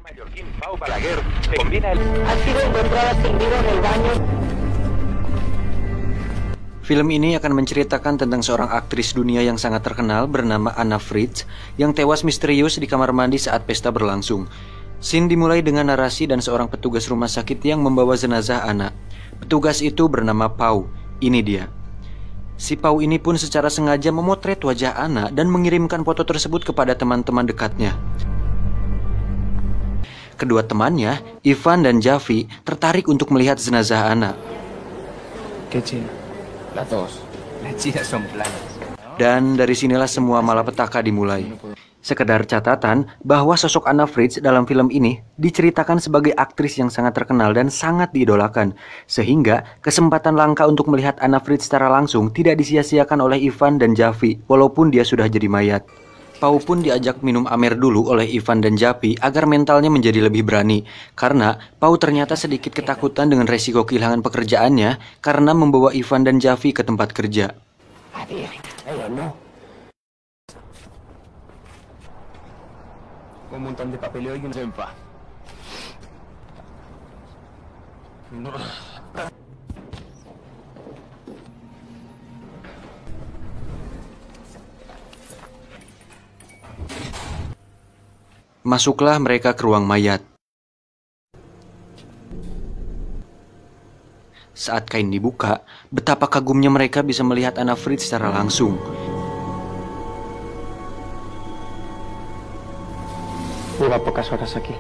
Mallorquín Pau Balaguer se combina el... Ha sido encontrada sin vida en el baño. Film ini akan menceritakan tentang seorang aktris dunia yang sangat terkenal bernama Anna Fritz yang tewas misterius di kamar mandi saat pesta berlangsung. Scene dimulai dengan narasi dan seorang petugas rumah sakit yang membawa jenazah Anna. Petugas itu bernama Pau. Ini dia. Si Pau ini pun secara sengaja memotret wajah Anna dan mengirimkan foto tersebut kepada teman-teman dekatnya. Kedua temannya, Ivan dan Javi, tertarik untuk melihat jenazah Anna. Kecil. Las dos. Las chicas son planas. Dan dari sinilah semua malapetaka dimulai. Sekedar catatan bahwa sosok Anna Fritz dalam film ini diceritakan sebagai aktris yang sangat terkenal dan sangat diidolakan. Sehingga kesempatan langka untuk melihat Anna Fritz secara langsung tidak disia-siakan oleh Ivan dan Javi walaupun dia sudah jadi mayat. Pau pun diajak minum amer dulu oleh Ivan dan Javi agar mentalnya menjadi lebih berani. Karena Pau ternyata sedikit ketakutan dengan resiko kehilangan pekerjaannya karena membawa Ivan dan Javi ke tempat kerja. Un montón de papeleo y un sempa. Masuklah mereka ke ruang mayat. Saat kain dibuka, betapa kagumnya mereka bisa melihat Anna Fritz secara langsung. Lleva pocas horas aquí.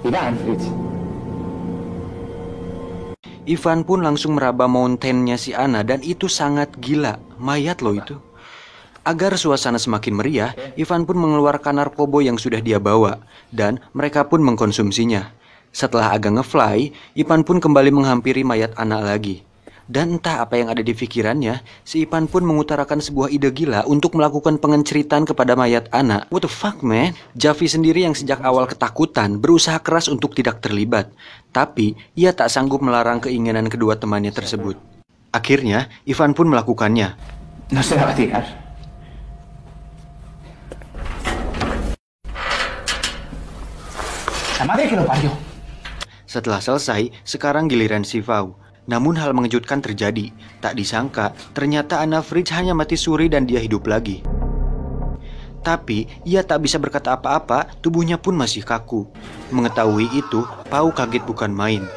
Ivan Fritz. Ivan pun langsung meraba mountain-nya si Anna dan itu sangat gila. Mayat loh itu. Agar suasana semakin meriah, Ivan pun mengeluarkan narkoba yang sudah dia bawa dan mereka pun mengkonsumsinya. Setelah agak ngefly, Ivan pun kembali menghampiri mayat Anna lagi. Dan entah apa yang ada di pikirannya, si Ivan pun mengutarakan sebuah ide gila untuk melakukan pengenceritan kepada mayat Anna. What the fuck, man? Javi sendiri yang sejak awal ketakutan berusaha keras untuk tidak terlibat. Tapi, ia tak sanggup melarang keinginan kedua temannya tersebut. Akhirnya, Ivan pun melakukannya. No se va a tirar. La madre que lo parió. Setelah selesai, sekarang giliran si Pau. Namun hal mengejutkan terjadi. Tak disangka, ternyata Anna Fritz hanya mati suri dan dia hidup lagi. Tapi, ia tak bisa berkata apa-apa, tubuhnya pun masih kaku. Mengetahui itu, Pau kaget bukan main.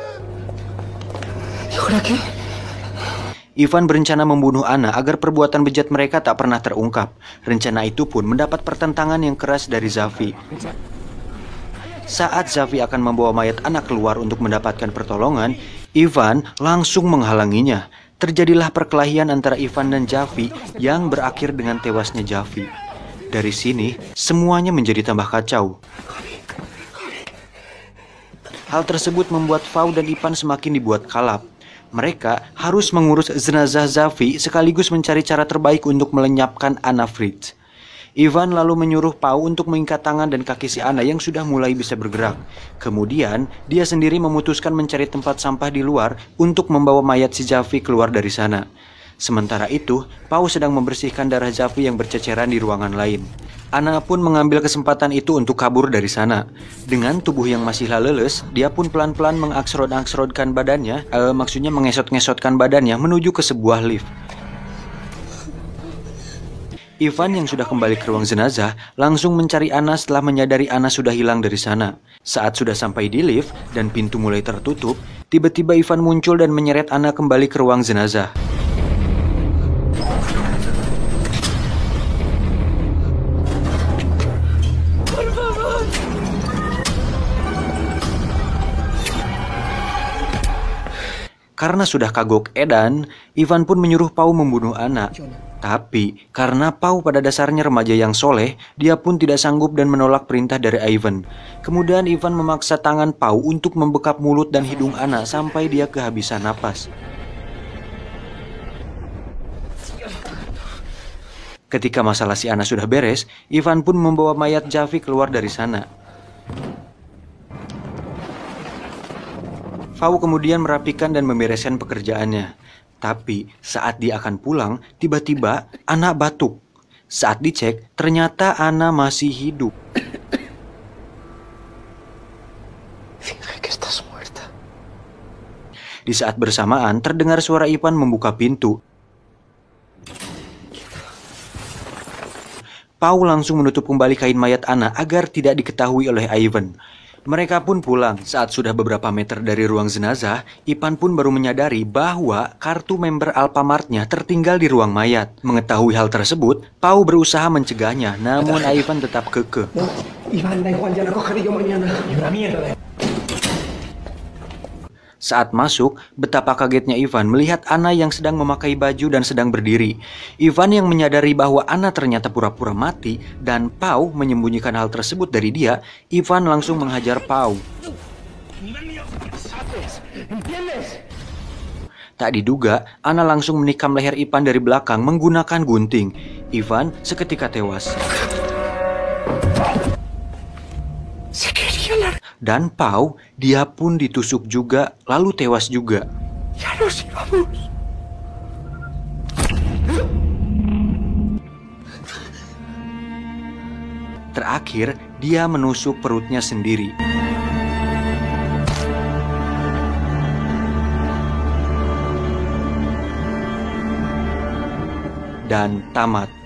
Ivan berencana membunuh Anna agar perbuatan bejat mereka tak pernah terungkap. Rencana itu pun mendapat pertentangan yang keras dari Javi. Saat Javi akan membawa mayat Anna keluar untuk mendapatkan pertolongan, Ivan langsung menghalanginya. Terjadilah perkelahian antara Ivan dan Javi yang berakhir dengan tewasnya Javi. Dari sini, semuanya menjadi tambah kacau. Hal tersebut membuat Pau dan Ivan semakin dibuat kalap. Mereka harus mengurus jenazah Javi sekaligus mencari cara terbaik untuk melenyapkan Anna Fritz. Ivan lalu menyuruh Pau untuk mengikat tangan dan kaki si Anna yang sudah mulai bisa bergerak. Kemudian, dia sendiri memutuskan mencari tempat sampah di luar untuk membawa mayat si Javi keluar dari sana. Sementara itu, Pau sedang membersihkan darah Javi yang berceceran di ruangan lain. Anna pun mengambil kesempatan itu untuk kabur dari sana. Dengan tubuh yang masih leles, dia pun pelan-pelan mengaksrod-aksrodkan badannya, maksudnya mengesot-ngesotkan badannya menuju ke sebuah lift. Ivan yang sudah kembali ke ruang jenazah langsung mencari Anna setelah menyadari Anna sudah hilang dari sana. Saat sudah sampai di lift dan pintu mulai tertutup, tiba-tiba Ivan muncul dan menyeret Anna kembali ke ruang jenazah. Karena sudah kagok edan, Ivan pun menyuruh Pau membunuh Anna. Tapi, karena Pau pada dasarnya remaja yang soleh, dia pun tidak sanggup dan menolak perintah dari Ivan. Kemudian Ivan memaksa tangan Pau untuk membekap mulut dan hidung Anna sampai dia kehabisan napas. Ketika masalah si Anna sudah beres, Ivan pun membawa mayat Javi keluar dari sana. Pau kemudian merapikan dan membereskan pekerjaannya. Tapi saat dia akan pulang, tiba-tiba Anna batuk. Saat dicek, ternyata Anna masih hidup. Di saat bersamaan, terdengar suara Ivan membuka pintu. Paul langsung menutup kembali kain mayat Anna agar tidak diketahui oleh Ivan. Mereka pun pulang. Saat sudah beberapa meter dari ruang jenazah, Ivan pun baru menyadari bahwa kartu member Alfamartnya tertinggal di ruang mayat. Mengetahui hal tersebut, Paul berusaha mencegahnya, namun Ivan tetap kekeh. Iván, da igual, ya la cogeré yo mañana. Y una mierda. Saat masuk, betapa kagetnya Ivan melihat Anna yang sedang memakai baju dan sedang berdiri. Ivan yang menyadari bahwa Anna ternyata pura-pura mati dan Pau menyembunyikan hal tersebut dari dia, Ivan langsung menghajar Pau. Tak diduga, Anna langsung menikam leher Ivan dari belakang menggunakan gunting. Ivan seketika tewas. Dan Pau, dia pun ditusuk juga, lalu tewas juga. Terakhir, dia menusuk perutnya sendiri. Dan tamat.